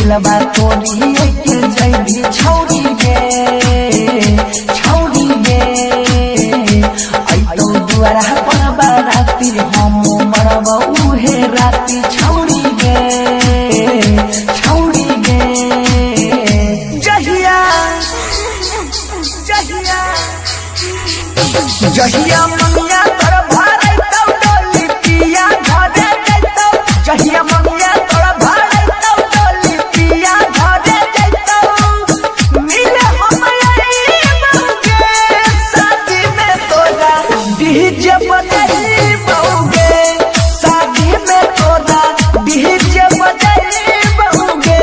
दिलवा तोरी के जैबी छौरी गे आई तो दुआरा पर बाराती हम मरब उहे राती छौरी गे जहिया मंगिया तोर भारे तौ डोली पिया घरे जैतौ जहिया मंगिया तोर भारे तौ डोली पिया घरे जैतौ मिले हम आई बउगे शादी में तोरा डीजे बजाई बउगे शादी में तोरा डीजे बजाई बउगे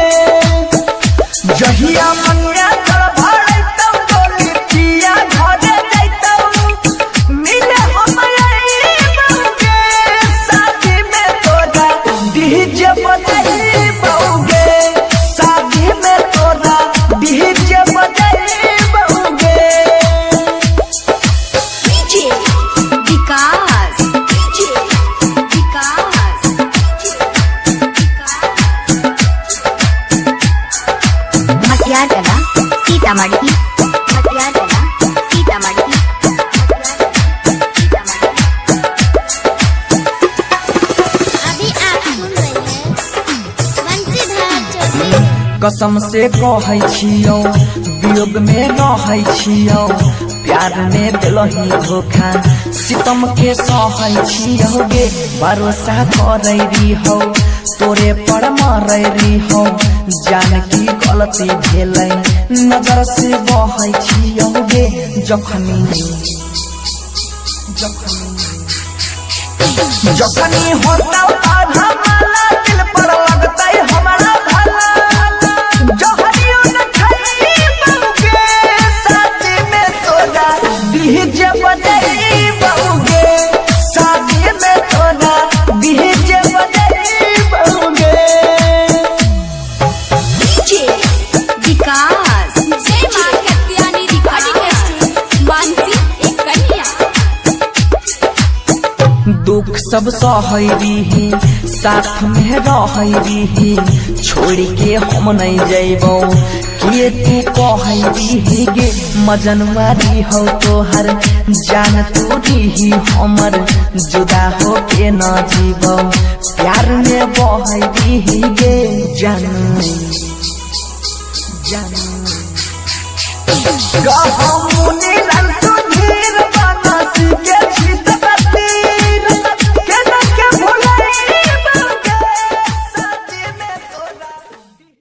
जहिया मंगिया तोर भारे तौ डोली पिया घरे सीतामढ़ी अभी आप सुन रहे हैं वंशीधर चौधरी। कसम से कहै छियौ वियोग में रहै छियौ प्यार में दिलही धोखा सितम के सहै छियौ गे भरोसा करै रहिहौ तोरे पर मरै रहिहौ जान की गलती भेलै नजर से बहै छियौ गे जखनी होता आधा माला दिल पर लगतै हमारा भाला जहरियो न खाई बउगे शादी में तोरा डीजे बजाई बउगे शादी में तोरा डीजे बजाई बउगे विकास जय मां कत्यानी रिकॉर्डिंग स्टूडियो मानसी एक कन्या। दुख सब सहै रही साथ में रहै रही छोड़ के हम नहीं जैबौ के तू कहै रही गे मजनवारी हो तोहर जान तू रही हमर जुदा हो के न जीबौ प्यार में बहै रही गे जान गहमुनी